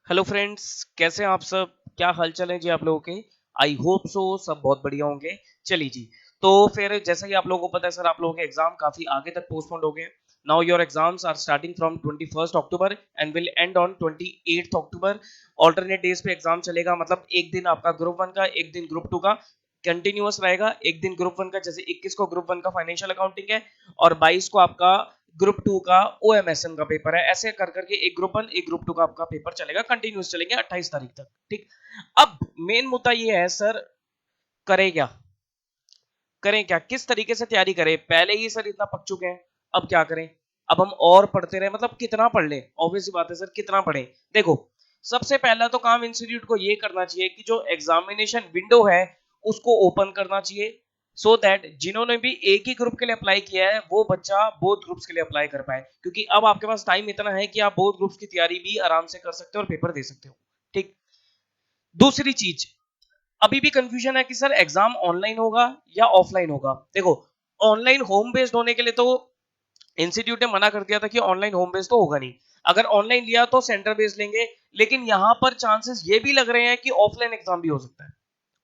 Hello friends, कैसे हैं आप सब? क्या हालचाल है जी आप लोगों के? आई होप सो सब बहुत बढ़िया होंगे। चलिए जी, तो फिर जैसा कि आप लोगों को पता है सर, आप लोगों के एग्जाम काफी आगे तक पोस्टपोन्ड हो गए। Now your exams are starting from 21st October and will end on 28th October. Alternate days पे एग्जाम चलेगा, मतलब एक दिन आपका ग्रुप वन का, एक दिन ग्रुप टू का कंटिन्यूअस रहेगा। एक दिन ग्रुप वन का, जैसे 21 को ग्रुप वन का फाइनेंशियल अकाउंटिंग है और 22 को आपका ग्रुप टू का ओएमएसएम का पेपर है। ऐसे कर करके एक ग्रुप वन एक ग्रुप टू का आपका पेपर चलेगा, कंटिन्यूस चलेंगे 28 तारीख तक। ठीक। अब मेन मुद्दा ये है सर, करें क्या? करें क्या, किस तरीके से तैयारी करें? पहले ही सर इतना पक चुके हैं, अब क्या करें? अब हम और पढ़ते रहे, मतलब कितना पढ़ ले? ऑब्वियस बात है सर, कितना पढ़े? देखो, सबसे पहला तो काम इंस्टीट्यूट को ये करना चाहिए कि जो एग्जामिनेशन विंडो है उसको ओपन करना चाहिए, सो दैट जिन्होंने भी एक ही ग्रुप के लिए अप्लाई किया है वो बच्चा बोथ ग्रुप्स के लिए अप्लाई कर पाए, क्योंकि अब आपके पास टाइम इतना है कि आप बोथ ग्रुप्स की तैयारी भी आराम से कर सकते हो और पेपर दे सकते हो। ठीक। दूसरी चीज, अभी भी कंफ्यूजन है कि सर एग्जाम ऑनलाइन होगा या ऑफलाइन होगा। देखो, ऑनलाइन होम बेस्ड होने के लिए तो इंस्टीट्यूट ने मना कर दिया था कि ऑनलाइन होम बेस्ड तो होगा नहीं। अगर ऑनलाइन लिया तो सेंटर बेस्ड लेंगे, लेकिन यहां पर चांसेस ये भी लग रहे हैं कि ऑफलाइन एग्जाम भी हो सकता है।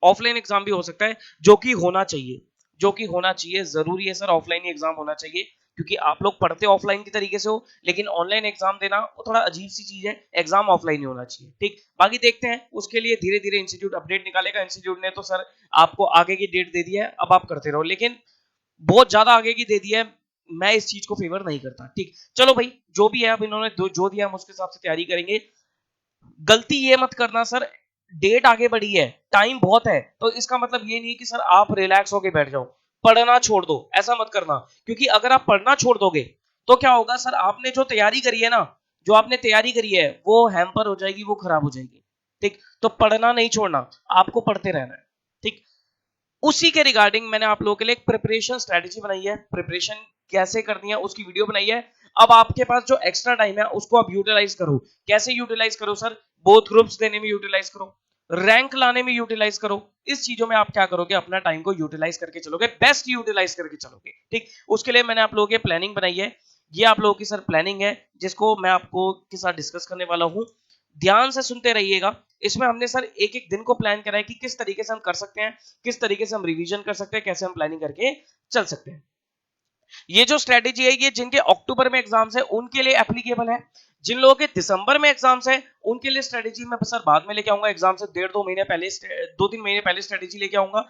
ऑफलाइन एग्जाम भी हो सकता है, जो कि होना चाहिए, जो कि होना चाहिए, जरूरी है सर, ऑफलाइन ही एग्जाम होना चाहिए। क्योंकि आप लोग पढ़ते ऑफलाइन की तरीके से हो, लेकिन ऑनलाइन एग्जाम देना वो थोड़ा अजीब सी चीज है। एग्जाम ऑफलाइन ही होना चाहिए। ठीक। बाकी देखते हैं, उसके लिए धीरे धीरे इंस्टीट्यूट अपडेट निकालेगा। इंस्टीट्यूट ने तो सर आपको आगे की डेट दे दी है, अब आप करते रहो, लेकिन बहुत ज्यादा आगे की दे दी है। मैं इस चीज को फेवर नहीं करता। ठीक। चलो भाई, जो भी है, अब इन्होंने जो दिया हम उसके हिसाब से तैयारी करेंगे। गलती ये मत करना सर, डेट आगे बढ़ी है, टाइम बहुत है, तो इसका मतलब ये नहीं कि सर आप रिलैक्स होके बैठ जाओ, पढ़ना छोड़ दो, ऐसा मत करना। क्योंकि अगर आप पढ़ना छोड़ दोगे तो क्या होगा सर, आपने जो तैयारी करी है ना, जो आपने तैयारी करी है वो हैम्पर हो जाएगी, वो खराब हो जाएगी। ठीक। तो पढ़ना नहीं छोड़ना, आपको पढ़ते रहना है। ठीक। उसी के रिगार्डिंग मैंने आप लोगों के लिए एक प्रिपरेशन स्ट्रेटेजी बनाई है, प्रिपरेशन कैसे करनी है उसकी वीडियो बनाई है। अब आपके पास जो एक्स्ट्रा टाइम है उसको आप यूटिलाइज करो। कैसे यूटिलाइज करो सर? बोथ ग्रुप्स देने में यूटिलाइज करो, रैंक लाने में यूटिलाइज करो। इस चीजों में आप क्या करोगे? अपना टाइम को यूटिलाइज करके चलोगे, बेस्ट यूटिलाइज करके चलोगे। ठीक। उसके लिए मैंने आप लोगों की प्लानिंग बनाई है। ये आप लोगों की सर प्लानिंग है, जिसको मैं आपको के साथ डिस्कस करने वाला हूं। ध्यान से सुनते रहिएगा। इसमें हमने सर एक एक दिन को प्लान करा है कि किस तरीके से हम कर सकते हैं, किस तरीके से हम रिवीजन कर सकते हैं, कैसे हम प्लानिंग करके चल सकते हैं। ये जो स्ट्रेटेजी है, ये जिनके अक्टूबर में एग्जाम्स है उनके लिए एप्लीकेबल है। जिन लोगों के दिसंबर में एग्जाम्स है उनके लिए स्ट्रेटेजी मैं सर बाद में लेके आऊंगा। एग्जाम से 1.5-2 महीने पहले, 2-3 महीने पहले स्ट्रेटेजी लेके आऊंगा।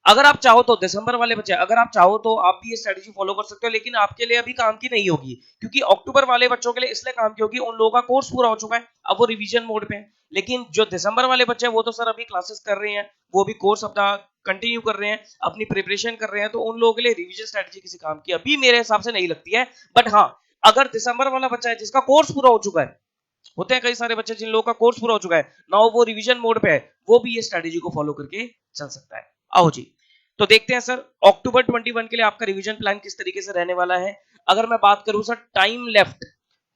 अगर आप चाहो तो दिसंबर वाले बच्चे, अगर आप चाहो तो आप भी ये स्ट्रेटेजी फॉलो कर सकते हो, लेकिन आपके लिए अभी काम की नहीं होगी। क्योंकि अक्टूबर वाले बच्चों के लिए इसलिए काम की होगी, उन लोगों का कोर्स पूरा हो चुका है, अब वो रिवीजन मोड पे है। लेकिन जो दिसंबर वाले बच्चे हैं वो तो सर अभी क्लासेस कर रहे हैं, वो भी कोर्स अपना कंटिन्यू कर रहे हैं, अपनी प्रिपरेशन कर रहे हैं, तो उन लोगों के लिए रिवीजन स्ट्रेटेजी किसी काम की अभी मेरे हिसाब से नहीं लगती है। बट हाँ, अगर दिसंबर वाला बच्चा है जिसका कोर्स पूरा हो चुका है, होते हैं कई सारे बच्चे जिन लोगों का कोर्स पूरा हो चुका है ना, वो रिवीजन मोड पे है, वो भी ये स्ट्रेटेजी को फॉलो करके चल सकता है। आओ जी, तो देखते हैं सर अक्टूबर 21 के लिए आपका रिवीजन प्लान किस तरीके से रहने वाला है। अगर मैं बात करूं सर, टाइम लेफ्ट,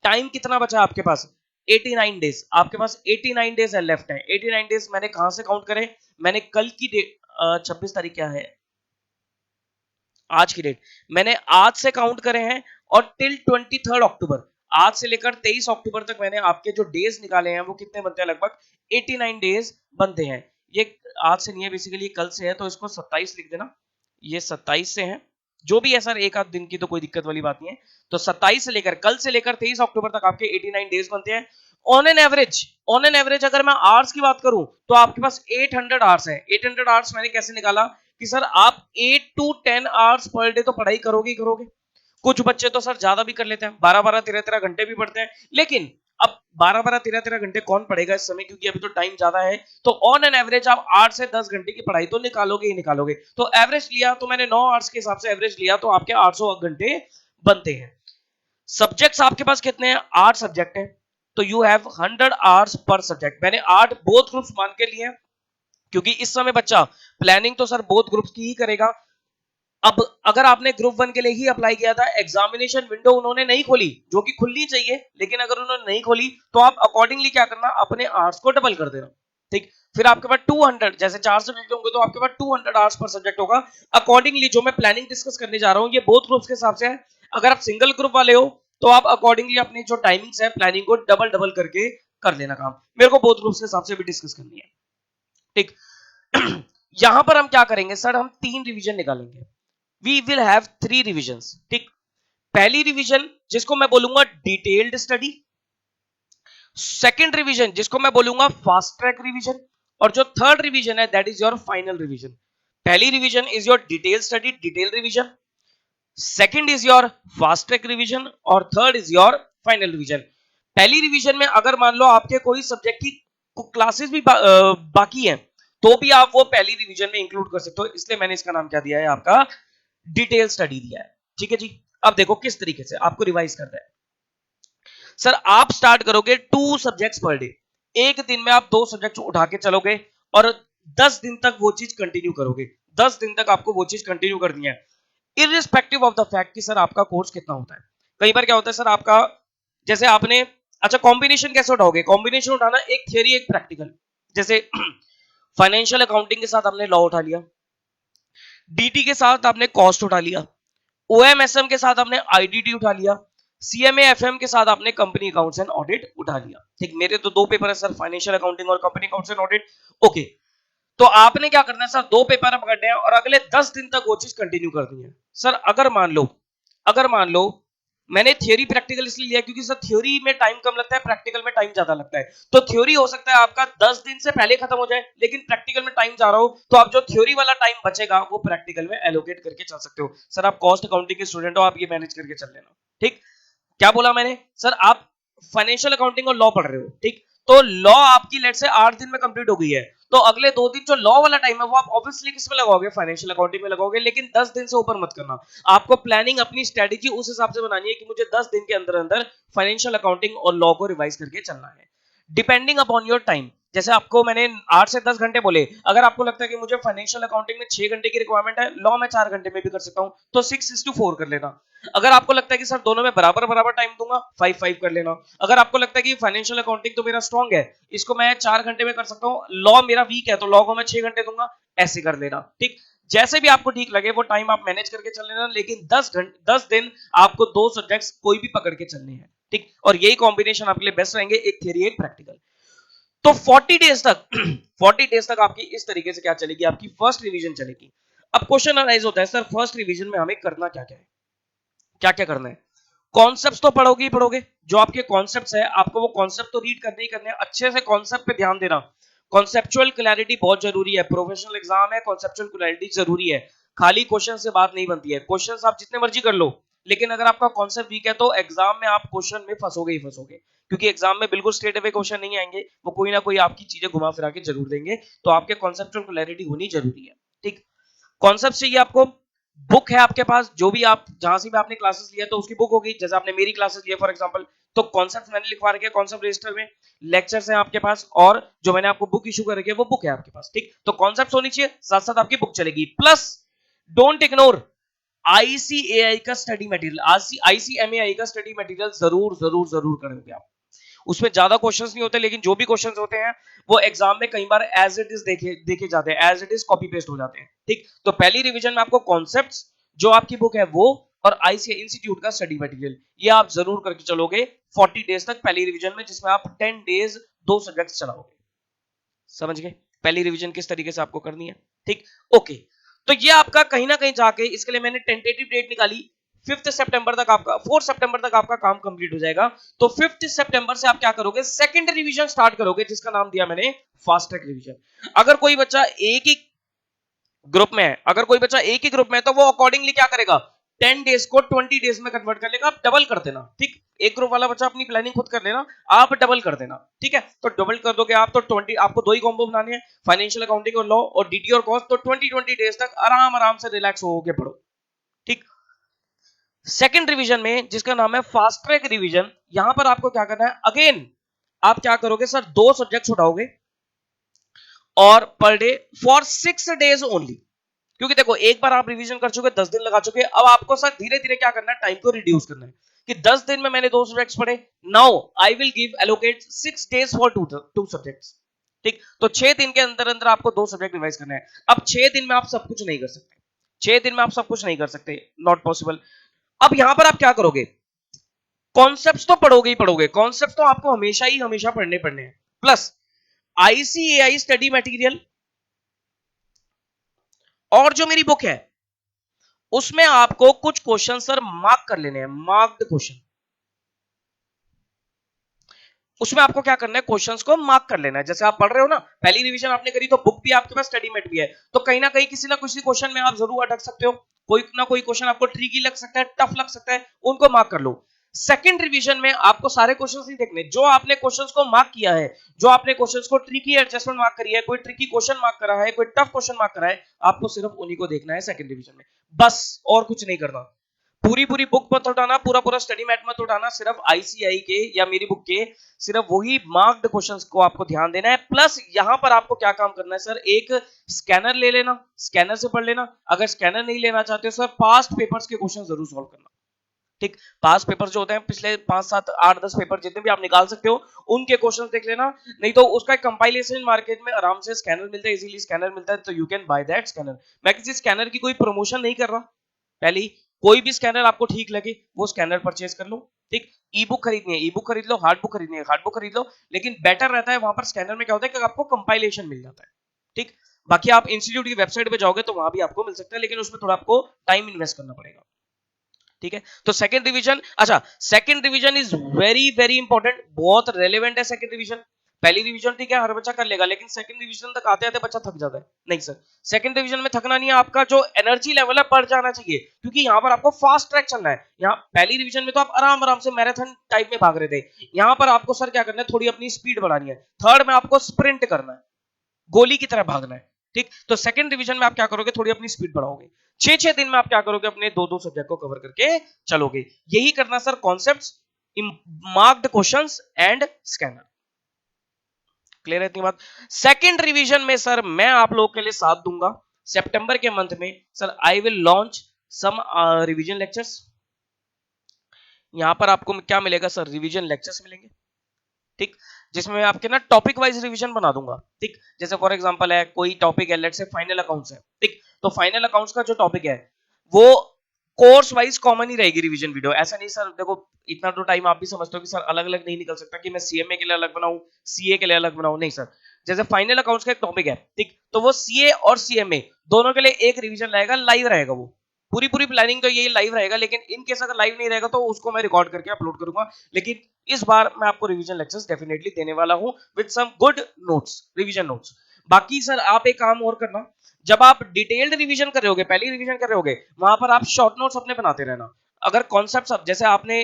टाइम कितना बचा आपके पास? 89 डेज आपके पास, 89 डेज है लेफ्ट है। 89 डेज मैंने कहां से काउंट करे? मैंने कल की डेट, 26 तारीख क्या है, आज की डेट, मैंने आज से काउंट करे हैं, और टिल 23 अक्टूबर, आज से लेकर 23 अक्टूबर तक मैंने आपके जो डेज निकाले हैं वो कितने बनते हैं? लगभग 89 डेज बनते हैं। ये आज से नहीं है, बेसिकली कल से है, तो इसको 27 लिख देना। ये 27 से है, जो भी है सर, एक आध दिन की तो कोई दिक्कत वाली बात नहीं है। तो 27 से लेकर, कल से लेकर 23 अक्टूबर तक आपके 89 डेज बनते हैं। On an average, on an average अगर मैं आवर्स की बात करूं तो आपके पास 800 आवर्स है। 800 आवर्स मैंने कैसे निकाला कि सर आप 8 to 10 आवर्स पर डे तो पढ़ाई करोगे ही करोगे। कुछ बच्चे तो सर ज्यादा भी कर लेते हैं, 12-12 13-13 घंटे भी पढ़ते हैं, लेकिन अब 12-12 13-13 घंटे कौन पढ़ेगा इस समय, क्योंकि अभी तो टाइम ज्यादा है। तो ऑन एन एवरेज आप 8 से 10 घंटे की पढ़ाई तो निकालोगे ही निकालोगे। तो एवरेज लिया तो मैंने 9 आवर्स के हिसाब से एवरेज लिया, तो आपके 800 घंटे बनते हैं। सब्जेक्ट्स आपके पास कितने हैं? 8 सब्जेक्ट है, तो you have 100 hours per subject. मैंने 8 बोथ ग्रुप्स मान के लिए, क्योंकि इस समय बच्चा प्लानिंग तो सर बोथ ग्रुप्स की ही करेगा। अब अगर आपने ग्रुप वन के लिए ही अप्लाई किया था, एग्जामिनेशन विंडो उन्होंने नहीं खोली, जो कि खुलनी चाहिए, लेकिन अगर उन्होंने नहीं खोली तो आप अकॉर्डिंगली क्या करना, अपने आवर्स को डबल कर देना। ठीक। फिर आपके पास 200, जैसे 4 सब्जेक्ट होंगे तो आपके पास 200 आवर्स पर सब्जेक्ट होगा। अकॉर्डिंगली जो मैं प्लानिंग डिस्कस करने जा रहा हूं, ये बोथ ग्रुप्स के हिसाब से है। अगर आप सिंगल ग्रुप वाले हो तो आप अकॉर्डिंगली अपनी जो टाइमिंग्स है प्लानिंग को डबल डबल करके कर लेना काम, मेरे को बोथ ग्रुप्स के हिसाब से भी डिस्कस करनी है, ठीक। यहां पर हम क्या करेंगे सर, हम 3 रिवीजन निकालेंगे, वी विल हैव 3 रिवीजंस, ठीक। पहली रिवीजन जिसको मैं बोलूंगा डिटेल्ड स्टडी, सेकंड रिवीजन जिसको मैं बोलूंगा फास्ट ट्रैक रिवीजन, और जो थर्ड रिवीजन है that is your final revision. पहली revision is your detail study, detail revision, second is your fast track revision, और third is your final revision. पहली revision में अगर मान लो आपके कोई सब्जेक्ट की क्लासेस भी बाकी है, तो भी आप वो पहली रिवीजन में इंक्लूड कर सकते हो, इसलिए मैंने इसका नाम क्या दिया है आपका, डिटेल स्टडी दिया है, ठीक है जी। अब देखो किस तरीके से आपको रिवाइज करना है। सर आप स्टार्ट करोगे 2 सब्जेक्ट्स पर डे, एक दिन में आप 2 सब्जेक्ट उठा के चलोगे और 10 दिन तक वो चीज कंटिन्यू करोगे, 10 दिन तक आपको वो चीज कंटिन्यू करनी है, इररिस्पेक्टिव ऑफ द फैक्ट कि सर आपका कोर्स कितना होता है। कई बार क्या होता है सर आपका, जैसे आपने, अच्छा कॉम्बिनेशन कैसे उठाओगे, कॉम्बिनेशन उठाना एक थियरी एक प्रैक्टिकल, जैसे फाइनेंशियल अकाउंटिंग के साथ आपने लॉ उठा लिया, डीटी के साथ आपने कॉस्ट उठा लिया, ओएमएसएम के साथ आपने आईडीटी उठा लिया, सीएमए एफएम के साथ आपने कंपनी अकाउंट्स एंड ऑडिट उठा लिया, ठीक। मेरे तो 2 पेपर है सर, फाइनेंशियल अकाउंटिंग और company accounts and audit, okay. तो आपने क्या करना है सर, 2 पेपर पकड़ने हैं और अगले 10 दिन तक वो चीज कंटिन्यू करनी है। सर अगर मान लो मैंने थ्योरी प्रैक्टिकल इसलिए लिया क्योंकि सर थ्योरी में टाइम कम लगता है, प्रैक्टिकल में टाइम ज्यादा लगता है, तो थ्योरी हो सकता है आपका 10 दिन से पहले खत्म हो जाए, लेकिन प्रैक्टिकल में टाइम जा रहा हो तो आप जो थ्योरी वाला टाइम बचेगा वो प्रैक्टिकल में एलोकेट करके चल सकते हो। सर आप कॉस्ट अकाउंटिंग के स्टूडेंट हो, आप ये मैनेज करके चल लेना, ठीक। क्या बोला मैंने सर, आप फाइनेंशियल अकाउंटिंग और लॉ पढ़ रहे हो, ठीक। तो लॉ आपकी लेट से 8 दिन में कंप्लीट हो गई है, तो अगले 2 दिन जो लॉ वाला टाइम है वो आप ऑब्वियसली किस में लगाओगे, फाइनेंशियल अकाउंटिंग में लगाओगे, लेकिन 10 दिन से ऊपर मत करना। आपको प्लानिंग अपनी स्ट्रेटेजी उस हिसाब से बनानी है कि मुझे 10 दिन के अंदर अंदर फाइनेंशियल अकाउंटिंग और लॉ को रिवाइज करके चलना है, डिपेंडिंग अपॉन योर टाइम। जैसे आपको मैंने 8 से 10 घंटे बोले, अगर आपको लगता है कि मुझे फाइनेंशियल अकाउंटिंग में 6 घंटे की रिक्वायरमेंट है, लॉ में 4 घंटे में भी कर सकता हूं, तो 6:4 कर लेना। अगर आपको लगता है कि सर दोनों में बराबर बराबर टाइम दूंगा, 5:5 कर लेना। अगर आपको लगता है कि फाइनेंशियल अकाउंटिंग तो मेरा स्ट्रांग है, इसको मैं 4 घंटे में कर सकता हूं, लॉ मेरा वीक है तो लॉ को मैं 6 घंटे दूंगा, ऐसे कर लेना, ठीक। जैसे भी आपको ठीक लगे वो टाइम आप मैनेज करके चल लेना, लेकिन 10 दिन आपको 2 सब्जेक्ट्स कोई भी पकड़ के चलने हैं, ठीक। और यही कॉम्बिनेशन आपके लिए बेस्ट रहेंगे, एक थ्योरी एक प्रैक्टिकल। तो 40 डेज तक 40 डेज तक आपकी इस तरीके से क्या चलेगी, आपकी फर्स्ट रिवीजन चलेगी। अब क्वेश्चन अराइज होता है सर फर्स्ट रिवीजन में हमें करना क्या क्या है, क्या क्या करना है। कॉन्सेप्ट्स तो पढ़ोगे ही पढ़ोगे, जो आपके कॉन्सेप्ट्स है आपको वो कॉन्सेप्ट तो रीड करने ही करने हैं, अच्छे से कॉन्सेप्ट पे ध्यान देना, कॉन्सेप्चुअल क्लैरिटी बहुत जरूरी है, प्रोफेशनल एग्जाम है, कॉन्सेप्चुअल क्लैरिटी जरूरी है, खाली क्वेश्चन से बात नहीं बनती है, क्वेश्चंस आप जितने मर्जी कर लो, लेकिन अगर आपका कॉन्सेप्ट वीक है तो एग्जाम में आप क्वेश्चन में फंसोगे ही फंसोगे, क्योंकि एग्जाम में बिल्कुल स्ट्रेट अवे क्वेश्चन नहीं आएंगे, वो कोई ना कोई आपकी चीजें घुमा फिरा के जरूर देंगे, तो आपके कॉन्सेप्चुअल क्लैरिटी होनी जरूरी है, ठीक। कॉन्सेप्ट चाहिए आपको, बुक है आपके पास, जो भी आप जहां से भी आपने क्लासेस लिया तो उसकी बुक होगी, जैसे आपने मेरी क्लासेस लिया फॉर एग्जांपल, तो कॉन्सेप्ट मैंने लिखवा रखे हैं कॉन्सेप्ट रजिस्टर में, लेक्चर्स हैं आपके पास, और जो मैंने आपको बुक इशू कर रखी है वो बुक है आपके पास, ठीक। तो कॉन्सेप्ट होनी चाहिए, साथ साथ आपकी बुक चलेगी, प्लस डोंट इग्नोर आईसीएआई का स्टडी मटेरियल, आईसीएमएआई का स्टडी मटेरियल जरूर जरूर जरूर करेंगे आप। उसमें ज्यादा क्वेश्चंस नहीं होते, लेकिन जो भी क्वेश्चंस होते हैं वो एग्जाम में कई बार एज इट इज देखे देखे जाते हैं, as it is copy paste हो जाते हैं, ठीक। तो पहली रिवीजन में आपको कॉन्सेप्ट्स, जो आपकी बुक है वो, और आईसीआई इंस्टीट्यूट का स्टडी मटेरियल, ये आप जरूर करके चलोगे 40 डेज तक पहली रिवीजन में, जिसमें आप 10 डेज 2 सब्जेक्ट्स चलाओगे। समझ गए पहली रिवीजन किस तरीके से आपको करनी है, ठीक। ओके, तो ये आपका कहीं ना कहीं जाके, इसके लिए मैंने टेंटेटिव डेट निकाली, 5 सितंबर तक आपका 4 सितंबर तक आपका काम कंप्लीट हो जाएगा। तो 5 सितंबर से आप क्या करोगे, सेकंड रिवीजन स्टार्ट करोगे, जिसका नाम दिया मैंने फास्ट ट्रैक रिवीजन। अगर कोई बच्चा एक ही ग्रुप में है, अगर कोई बच्चा एक ही ग्रुप में है तो वो अकॉर्डिंगली क्या करेगा, 10 डेज को 20 डेज में कन्वर्ट कर लेगा, आप डबल कर देना, ठीक। एक ग्रुप वाला बच्चा अपनी प्लानिंग खुद कर लेना, आप डबल कर देना, ठीक है। तो डबल कर दोगे आप तो 20, आपको 2 ही कॉम्बो बनाने हैं, फाइनेंशियल अकाउंटिंग और लॉ और डीटी और कॉस्ट, तो 20 डेज तक आराम आराम से रिलैक्स होके पढ़ो, ठीक। सेकंड रिवीजन में जिसका नाम है फास्ट ट्रैक रिवीजन, यहां पर आपको क्या करना है, अगेन आप क्या करोगे सर, 2 सब्जेक्ट उठाओगे और per day for 6 days only, क्योंकि देखो एक बार आप रिवीजन कर चुके, 10 दिन लगा चुके, अब आपको सर धीरे धीरे क्या करना है, टाइम को रिड्यूस करना है, कि 10 दिन में मैंने 2 सब्जेक्ट्स पढ़े, now I will give allocate 6 days for 2 subjects, ठीक। तो 6 दिन के अंदर अंदर आपको 2 सब्जेक्ट रिवाइज करना है। अब 6 दिन में आप सब कुछ नहीं कर सकते, 6 दिन में आप सब कुछ नहीं कर सकते, नॉट पॉसिबल। अब यहां पर आप क्या करोगे, कॉन्सेप्ट्स तो पढ़ोगे ही पढ़ोगे, कॉन्सेप्ट तो आपको हमेशा ही हमेशा पढ़ने हैं। प्लस आईसीएआई स्टडी मटेरियल और जो मेरी बुक है उसमें आपको कुछ क्वेश्चन सर मार्क कर लेने हैं, मार्क्ड क्वेश्चन। उसमें आपको क्या करना है, क्वेश्चंस को मार्क कर लेना है। जैसे आप पढ़ रहे हो ना, पहली रिवीजन आपने करी तो बुक भी आपके पास, स्टडी मेट भी है, तो कहीं ना कहीं किसी ना किसी क्वेश्चन में आप जरूर अटक सकते हो, कोई ना कोई क्वेश्चन आपको ट्रिकी लग सकता है, टफ लग सकता है, उनको मार्क कर लो। सेकंड रिवीजन में आपको सारे क्वेश्चंस नहीं देखने, जो आपने क्वेश्चंस को मार्क किया है, जो आपने क्वेश्चंस को ट्रिकी एडजस्टमेंट मार्क करी है, कोई ट्रिकी क्वेश्चन मार्क करा है, कोई टफ क्वेश्चन मार्क करा है, आपको सिर्फ उन्हीं को देखना है सेकंड रिवीजन में, बस और कुछ नहीं करना। पूरी पूरी बुक मत उठाना, पूरा पूरा स्टडी मैट मत उठाना, सिर्फ आईसीआई के या मेरी बुक के सिर्फ वही मार्क्ड क्वेश्चंस को आपको ध्यान देना है। प्लस यहां पर आपको क्या काम करना है सर, एक स्कैनर ले लेना, स्कैनर से पढ़ लेना। अगर स्कैनर नहीं लेना चाहते हो सर, पास्ट पेपर्स के क्वेश्चन जरूर सॉल्व करना। ठीक, पास्ट पेपर जो होते हैं पिछले 5 7 8 10 पेपर जितने भी आप निकाल सकते हो, उनके क्वेश्चंस देख लेना। नहीं तो उसका एक कंपाइलेशन मार्केट में आराम से स्कैनर मिलता है, इजीली स्कैनर मिलता है, तो you can by that scanner. मैं किसी स्कैनर की कोई प्रमोशन नहीं कर रहा, पहले ही कोई भी स्कैनर आपको ठीक लगे वो स्कैनर परचेज कर लो। ठीक, ई बुक खरीदनी है ई बुक खरीद लो, हार्ड बुक खरीदनी है हार्ड बुक खरीद लो, लेकिन बेटर रहता है वहां पर स्कैनर में क्या होता है कि आपको कंपाइलेशन मिल जाता है। ठीक, बाकी आप इंस्टीट्यूट की वेबसाइट पे जाओगे तो वहां भी आपको मिल सकता है, लेकिन उसमें थोड़ा आपको टाइम इन्वेस्ट करना पड़ेगा। ठीक है, तो सेकंड रिवीजन, अच्छा second revision is very very important, बहुत रेलेवेंट है सेकंड रिवीजन। पहली रिवीजन ठीक है हर बच्चा कर लेगा, लेकिन सेकंड रिवीजन तक आते आते बच्चा थक जाता है। नहीं सर, सेकंड रिवीजन में थकना नहीं है, आपका जो एनर्जी लेवल है बढ़ जाना चाहिए, क्योंकि यहाँ पर आपको फास्ट ट्रैक चलना है। यहाँ पहली रिवीजन में तो आप आराम आराम से मैराथन टाइप में भाग रहे थे, यहाँ पर आपको सर क्या करना है, थोड़ी अपनी स्पीड बढ़ानी है। थर्ड में आपको स्प्रिंट करना है, गोली की तरह भागना है। ठीक, तो सेकंड डिवीजन में आप क्या करोगे, थोड़ी अपनी स्पीड बढ़ाओगे। 6 दिन में आप क्या करोगे, अपने 2 सब्जेक्ट को कवर करके चलोगे। यही करना sir, concepts, marked questions and scanner. Clear है इतनी बात। सेकंड रिवीजन में सर मैं आप लोगों के लिए साथ दूंगा सितंबर के मंथ में sir, I will launch some revision lectures. यहां पर आपको क्या मिलेगा सर, रिवीजन लेक्चर्स मिलेंगे। ठीक, जिसमें मैं आपके ना टॉपिक वाइज रिवीजन बना दूंगा। ठीक, जैसे फॉर एग्जांपल है कोई टॉपिक है, लेट्स से फाइनल अकाउंट्स है। ठीक, तो फाइनल अकाउंट्स का जो टॉपिक है वो कोर्स वाइज कॉमन ही रहेगी रिवीजन वीडियो। ऐसा नहीं सर, देखो इतना तो टाइम आप भी समझते हो कि सर अलग अलग नहीं निकल सकता कि मैं सीएमए के लिए अलग बनाऊं, सीए के लिए अलग बनाऊं। नहीं सर, जैसे फाइनल अकाउंट्स का एक टॉपिक है, ठीक, तो वो सीए और सीएमए दोनों के लिए एक रिवीजन रहेगा, लाइव रहेगा। वो पूरी पूरी प्लानिंग तो यही लाइव रहेगा, लेकिन इन केस अगर लाइव नहीं रहेगा तो उसको मैं रिकॉर्ड करके अपलोड करूंगा। लेकिन इस बार मैं आपको रिवीजन लेक्चर्स डेफिनेटली देने वाला हूं with some good notes, revision notes. बाकी सर आप एक काम और करना, जब आप डिटेल्ड रिवीजन कर रहे होगे, पहली रिवीजन कर रहे होगे, वहां पर आप शॉर्ट नोट्स अपने बनाते रहना। अगर कॉन्सेप्ट्स अब जैसे आपने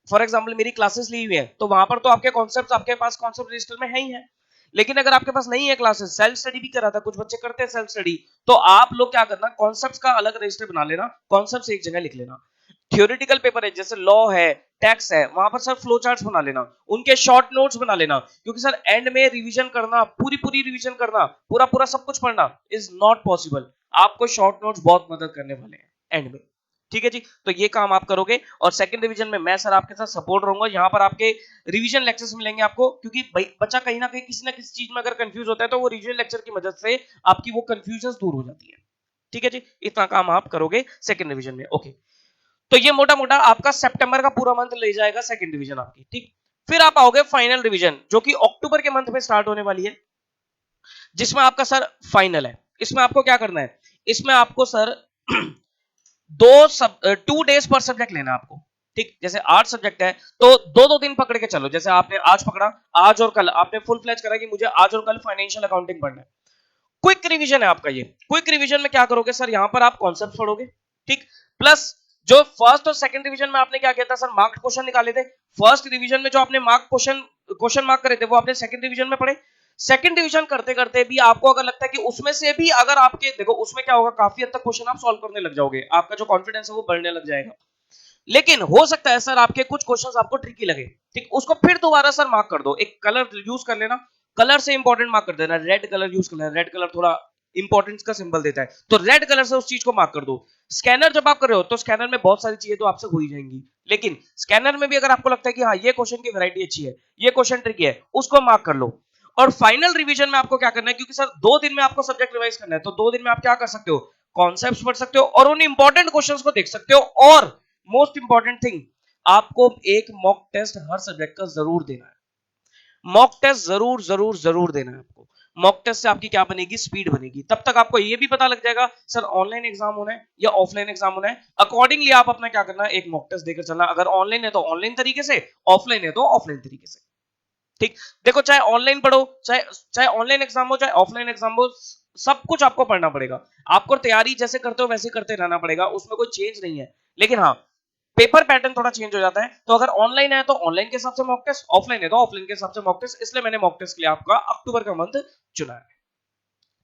फॉर एग्जांपल मेरी क्लासेस ली हुई है, तो वहां पर तो आपके कॉन्सेप्ट्स आपके पास कॉन्सेप्ट रजिस्टर में है ही है। लेकिन अगर आपके पास नहीं है क्लासेस, सेल्फ स्टडी भी करा था, कुछ बच्चे करते हैं सेल्फ स्टडी, तो आप लोग क्या करना, कॉन्सेप्ट्स का अलग रजिस्टर बना लेना, कॉन्सेप्ट्स एक जगह लिख लेना। थ्योरेटिकल पेपर है जैसे लॉ है, टैक्स है, वहां पर सर फ्लो चार्ट्स बना लेना, उनके शॉर्ट नोट्स बना लेना, क्योंकि सर एंड में रिवीजन करना, पूरी पूरी रिवीजन करना, पूरा पूरा सब कुछ पढ़ना इज नॉट पॉसिबल। आपको शॉर्ट नोट्स बहुत मदद करने वाले हैं एंड में। ठीक है जी, तो ये काम आप करोगे, और सेकंड रिवीजन में मैं सर आपके साथ सपोर्ट रहूंगा। यहाँ पर आपके रिवीजन लेक्चर्स मिलेंगे आपको, क्योंकि बच्चा कहीं ना किसी चीज में अगर कंफ्यूज होता है तो वो रिवीजन लेक्चर की मदद से आपकी वो कंफ्यूजन दूर हो जाती है। ठीक है जी, इतना काम आप करोगे सेकंड रिवीजन में। ओके, तो ये मोटा मोटा आपका सितंबर का पूरा मंथ ले जाएगा सेकंड डिवीजन आपकी। ठीक, फिर आप आओगे फाइनल डिवीजन, जो कि अक्टूबर के मंथ में स्टार्ट होने वाली है, जिसमें आपका सर फाइनल है। इसमें आपको क्या करना है, इसमें आपको सर 2 डेज पर सब्जेक्ट लेना है आपको। ठीक, जैसे 8 सब्जेक्ट है तो 2-2 दिन पकड़ के चलो। जैसे आपने आज पकड़ा, आज और कल आपने फुल फ्लैज करा कि मुझे आज और कल फाइनेंशियल अकाउंटिंग पढ़ना है। क्विक रिवीजन है आपका ये। क्विक रिवीजन में क्या करोगे सर, यहां पर आप कॉन्सेप्ट पढ़ोगे। ठीक, प्लस जो फर्स्ट और सेकंड रिवीजन में आपने क्या किया था सर, मार्क्ड क्वेश्चन निकाले थे। फर्स्ट रिवीजन में जो आपने मार्क क्वेश्चन मार्क करे थे वो आपने सेकंड रिवीजन में पढ़े। सेकंड डिवीजन करते करते भी आपको अगर लगता है कि उसमें से भी अगर आपके, देखो उसमें क्या होगा, काफी हद तक क्वेश्चन आप सॉल्व करने लग जाओगे, आपका जो कॉन्फिडेंस है वो बढ़ने लग जाएगा। लेकिन हो सकता है सर आपके कुछ क्वेश्चंस आपको ट्रिकी लगे, ठीक, उसको फिर दोबारा सर मार्क कर दो, एक कलर यूज कर लेना, कलर से इंपॉर्टेंट मार्क कर देना, रेड कलर यूज कर लेना, रेड कलर थोड़ा इंपॉर्टेंस का सिंबल देता है, तो रेड कलर से उस चीज को मार्क कर दो। स्कैनर जब आप कर रहे हो तो स्कैनर में बहुत सारी चीजें तो आपसे हो ही जाएंगी, लेकिन स्कैनर में भी अगर आपको लगता है कि हाँ ये क्वेश्चन की वैरायटी अच्छी है, ये क्वेश्चन ट्रिकी है, उसको मार्क कर लो। और फाइनल रिवीजन में आपको क्या करना है, क्योंकि सर 2 दिन में आपको सब्जेक्ट रिवाइज करना है, तो 2 दिन में आप क्या कर सकते हो, कॉन्सेप्ट्स पढ़ सकते हो और उन इंपॉर्टेंट क्वेश्चंस को देख सकते हो, और मोस्ट इंपॉर्टेंट थिंग, आपको एक मॉक टेस्ट हर सब्जेक्ट का जरूर देना है। मॉक टेस्ट जरूर जरूर जरूर देना है आपको। मॉक टेस्ट से आपकी क्या बनेगी, स्पीड बनेगी। तब तक आपको ये भी पता लग जाएगा सर ऑनलाइन एग्जाम होना है या ऑफलाइन एग्जाम होना है। अकॉर्डिंगली आप अपना क्या करना है, एक मॉक टेस्ट देकर चलना। अगर ऑनलाइन है तो ऑनलाइन तरीके से, ऑफलाइन है तो ऑफलाइन तरीके से। ठीक, देखो चाहे ऑनलाइन पढ़ो, चाहे चाहे ऑनलाइन एग्जाम हो, चाहे ऑफलाइन एग्जाम हो, सब कुछ आपको पढ़ना पड़ेगा। आपको तैयारी जैसे करते हो वैसे करते रहना पड़ेगा, उसमें कोई चेंज नहीं है। लेकिन हाँ, पेपर पैटर्न थोड़ा चेंज हो जाता है। तो अगर ऑनलाइन है तो ऑनलाइन के हिसाब से मॉक टेस्ट, ऑफलाइन है तो ऑफलाइन के हिसाब से मॉक टेस्ट। इसलिए मैंने मॉक टेस्ट के लिए आपका अक्टूबर का मंथ चुना है।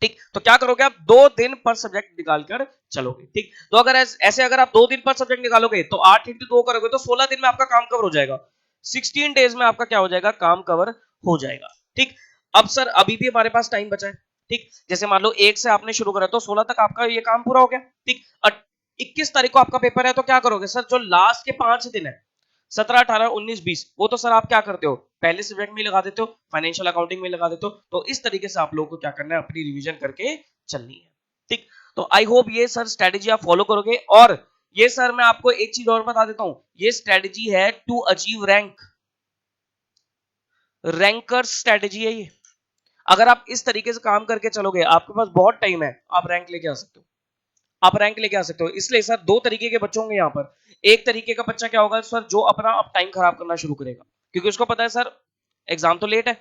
ठीक, तो क्या करोगे आप, 2 दिन पर सब्जेक्ट निकालकर चलोगे। ठीक, तो अगर ऐसे अगर आप 2 दिन पर सब्जेक्ट निकालोगे तो 8 × 2 करोगे तो 16 दिन में आपका काम कवर हो जाएगा। 16 डेज में आपका क्या हो जाएगा, काम कवर हो जाएगा। ठीक, अब सर अभी भी हमारे पास टाइम बचा है। ठीक, जैसे मान लो 1 से आपने शुरू करा तो 16 तक आपका ये काम पूरा हो गया। ठीक, 21 तारीख को आपका पेपर है तो क्या करोगे सर, जो लास्ट के 5 दिन है, 17, 18, 19, 20, वो तो सर आप क्या करते हो, पहले सब्जेक्ट में लगा देते हो, फाइनेंशियल अकाउंटिंग में लगा देते हो। तो इस तरीके से आप लोगों को क्या करना है, अपनी रिवीजन करके चलनी है। ठीक, तो आई होप ये सर स्ट्रेटेजी आप फॉलो करोगे। और ये सर मैं आपको एक चीज और बता देता हूं, ये स्ट्रेटेजी है to achieve rank, ranker strategy है ये। अगर आप इस तरीके से काम करके चलोगे, आपके पास बहुत टाइम है, आप रैंक लेके आ सकते हो। आप रैंक लेके आ सकते हो। इसलिए सर 2 तरीके के बच्चे होंगे यहाँ पर। एक तरीके का बच्चा क्या होगा सर, जो अपना अब टाइम खराब करना शुरू करेगा, क्योंकि उसको पता है सर एग्जाम तो लेट है,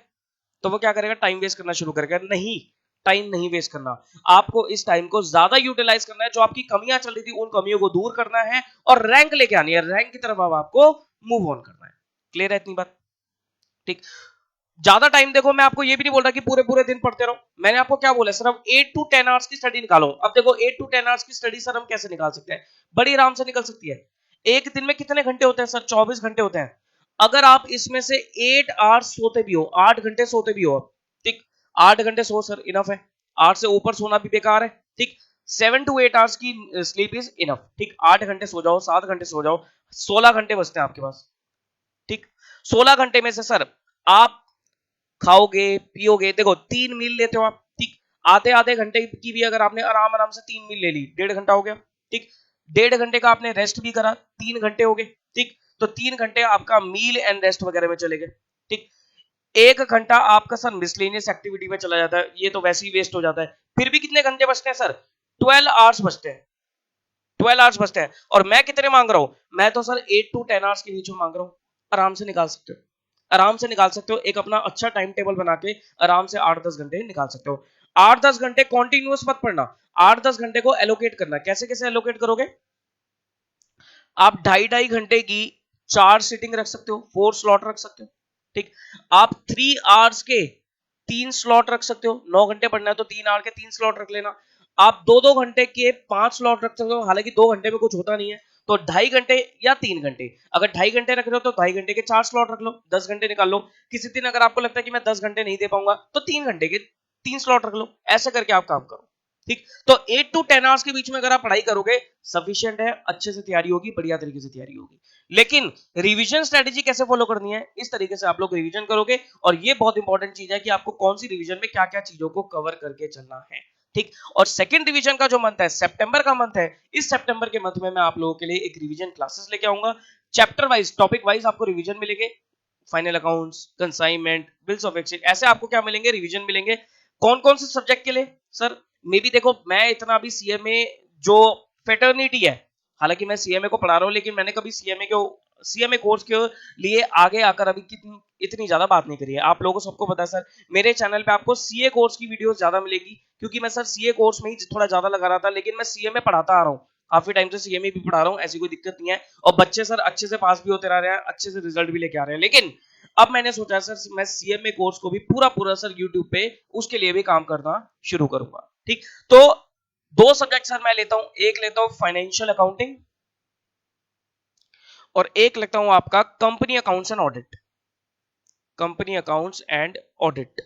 तो वो क्या करेगा, टाइम वेस्ट करना शुरू करेगा। नहीं, टाइम नहीं वेस्ट करना, आपको इस टाइम को ज्यादा यूटिलाइज करना है। जो आपकी कमियां चल रही थी उन कमियों को दूर करना है और रैंक लेके आनी है। रैंक की तरफ अब आपको मूव ऑन करना है। क्लियर है इतनी बात? ठीक, ज्यादा टाइम देखो, मैं आपको ये भी नहीं बोल रहा कि पूरे पूरे दिन पढ़ते रहो। मैंने आपको क्या बोला सर, हम 8 to 10 आवर्स की स्टडी निकालो। अब देखो 8 to 10 आवर्स की स्टडी सर हम कैसे निकाल सकते हैं, बड़ी आराम से निकल सकती है। एक दिन में कितने घंटे होते हैं सर, 24 घंटे होते हैं। अगर आप इसमें से 8 आवर्स सोते भी हो, 8 घंटे सोते भी हो, ठीक, 8 घंटे सो सर इनफ है। 8 से ऊपर सोना भी बेकार है। ठीक, 7 to 8 आवर्स की स्लीप इज इनफ। ठीक, 8 घंटे सो जाओ, 7 घंटे सो जाओ, 16 घंटे बचते हैं आपके पास। ठीक, 16 घंटे में से सर आप खाओगे पियोगे, देखो 3 मील लेते हो आप। ठीक, आधे आधे घंटे की भी अगर आपने आराम आराम से 3 मील ले ली, 1.5 घंटा हो गया। ठीक, 1.5 घंटे का आपने रेस्ट भी करा, 3 घंटे हो गए। ठीक, तो 3 घंटे आपका मील एंड रेस्ट वगैरह में चले गए। ठीक, 1 घंटा आपका सर मिसलेनियस एक्टिविटी में चला जाता है, ये तो वैसे ही वेस्ट हो जाता है। फिर भी कितने घंटे बचते हैं सर, 12 आवर्स बचते हैं। 12 आवर्स बचते हैं। और मैं कितने मांग रहा हूं, मैं तो सर 8 to 10 आवर्स के बीच में मांग रहा हूं। आराम से निकाल सकते हो, आराम से निकाल सकते हो। एक अपना अच्छा टाइम टेबल बना के आराम से 8-10 घंटे निकाल सकते हो। 8-10 घंटे कॉन्टिन्यूअस मत पढ़ना, 8-10 घंटे को एलोकेट करना। कैसे कैसे एलोकेट करोगे, आप 2.5-2.5 घंटे की 4 सीटिंग रख सकते हो, 4 स्लॉट रख सकते हो। ठीक, आप 3 आवर्स के 3 स्लॉट रख सकते हो। 9 घंटे पढ़ना है तो 3 आवर के 3 स्लॉट रख लेना। आप 2-2 घंटे के 5 स्लॉट रख सकते हो। हालांकि 2 घंटे में कुछ होता नहीं है, तो 2.5 घंटे या 3 घंटे। अगर 2.5 घंटे रख रहे हो तो 2.5 घंटे के 4 स्लॉट रख लो, 10 घंटे निकाल लो। किसी दिन अगर आपको लगता है कि मैं 10 घंटे नहीं दे पाऊंगा तो 3 घंटे के 3 स्लॉट रख लो। ऐसे करके आप काम करो। ठीक, तो 8 to 10 आवर्स के बीच में अगर आप पढ़ाई करोगे, सफिशिएंट है, अच्छे से तैयारी होगी, बढ़िया तरीके से तैयारी होगी। लेकिन रिवीजन स्ट्रेटेजी कैसे फॉलो करनी है, इस तरीके से आप लोग रिवीजन करोगे। और ये बहुत इंपॉर्टेंट चीज है कि आपको कौन सी रिवीजन में क्या क्या चीजों को कवर करके चलना है। ठीक, और सेकंड रिवीजन का जो मंथ है, सितंबर का मंथ है, इस सितंबर के मंथ में मैं आप लोगों के लिए एक रिवीजन क्लासेस लेके आऊंगा। चैप्टर वाइज, टॉपिक वाइज आपको रिवीजन मिलेंगे। Final accounts, consignment, bills of exchange, ऐसे आपको क्या मिलेंगे, रिवीजन मिलेंगे। कौन कौन से सब्जेक्ट के लिए सर, मे बी देखो मैं इतना भी सीएमए जो फेटर्निटी है, हालांकि मैं सीएमए को पढ़ा रहा हूं, लेकिन मैंने कभी सीएमए कोर्स के लिए आगे आकर अभी इतनी ज्यादा बात नहीं करी है। आप लोगों को सबको पता है सर, मेरे चैनल पे आपको सीए कोर्स की वीडियोस ज्यादा मिलेगी, क्योंकि मैं सर सीए कोर्स में ही थोड़ा ज्यादा लगा रहा था। लेकिन मैं सीएमए पढ़ाता आ रहा हूँ, काफी टाइम से सीएमए भी पढ़ा रहा हूँ, ऐसी कोई दिक्कत नहीं है। और बच्चे सर अच्छे से पास भी होते रह रहे हैं, अच्छे से रिजल्ट भी लेके आ रहे हैं। लेकिन अब मैंने सोचा सर मैं सीएमए कोर्स को भी पूरा पूरा सर यूट्यूब पे उसके लिए भी काम करना शुरू करूंगा। ठीक, तो 2 सब्जेक्ट सर मैं लेता हूं, एक लेता हूं फाइनेंशियल अकाउंटिंग और एक लेता हूं आपका company accounts and audit, company accounts and audit.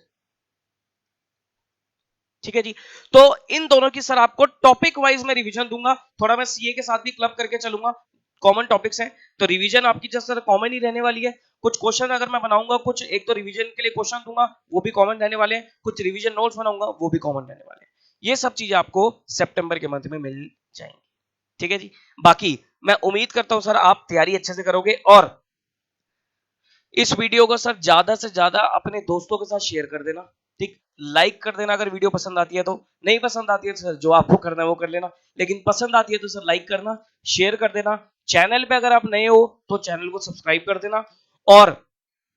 ठीक है जी, तो इन दोनों की सर आपको टॉपिक वाइज मैं रिवीजन दूंगा। थोड़ा मैं सीए के साथ भी क्लब करके चलूंगा, कॉमन टॉपिक्स हैं तो रिवीजन आपकी जैसे सर कॉमन ही रहने वाली है। कुछ क्वेश्चन अगर मैं बनाऊंगा, कुछ एक तो रिवीजन के लिए क्वेश्चन दूंगा वो भी कॉमन रहने वाले हैं, कुछ रिवीजन नोट्स बनाऊंगा वो भी कॉमन रहने वाले हैं। ये सब चीजें आपको सितंबर के मंथ में मिल जाएंगी। ठीक है जी, बाकी मैं उम्मीद करता हूं सर आप तैयारी अच्छे से करोगे और इस वीडियो को सर ज्यादा से ज्यादा अपने दोस्तों के साथ शेयर कर देना, ठीक, लाइक कर देना अगर वीडियो पसंद आती है तो, नहीं पसंद आती है तो सर जो आपको करना है वो कर लेना, लेकिन पसंद आती है तो सर लाइक करना, शेयर कर देना। चैनल पे अगर आप नए हो तो चैनल को सब्सक्राइब कर देना और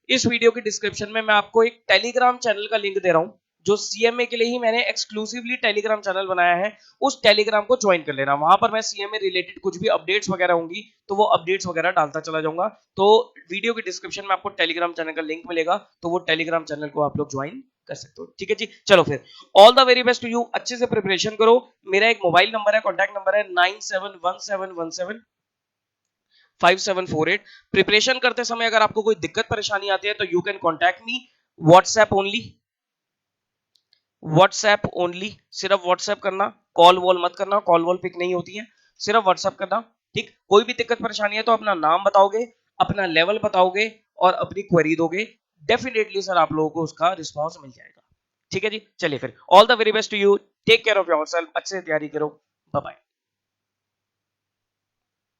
इस वीडियो के डिस्क्रिप्शन में मैं आपको एक टेलीग्राम चैनल का लिंक दे रहा हूं, जो सीएमए के लिए ही मैंने एक्सक्लूसिवली टेलीग्राम चैनल बनाया है, उस टेलीग्राम को ज्वाइन कर लेना। वहां पर मैं सीएमए रिलेटेड कुछ भी अपडेट्स वगैरह होंगी तो वो अपडेट्स वगैरह डालता चला जाऊंगा। तो वीडियो के डिस्क्रिप्शन में आपको टेलीग्राम चैनल का लिंक मिलेगा, तो वो टेलीग्राम चैनल को आप लोग ज्वाइन कर सकते हो। ठीक है जी, चलो फिर all the very best to you, अच्छे से प्रिपरेशन करो। मेरा एक मोबाइल नंबर है, कॉन्टैक्ट नंबर है 9717175748। प्रिपरेशन करते समय अगर आपको कोई दिक्कत परेशानी आती है तो you can contact me, WhatsApp only, WhatsApp only, सिर्फ व्हाट्सएप करना, कॉल वॉल मत करना, कॉल वॉल पिक नहीं होती है, सिर्फ व्हाट्सएप करना। ठीक, कोई भी दिक्कत परेशानी है तो अपना नाम बताओगे, अपना लेवल बताओगे और अपनी क्वेरी दोगे, डेफिनेटली सर आप लोगों को उसका रिस्पॉन्स मिल जाएगा। ठीक है जी, चलिए फिर all the very best to you, take care of yourself, अच्छे से तैयारी करो, बाय बाय।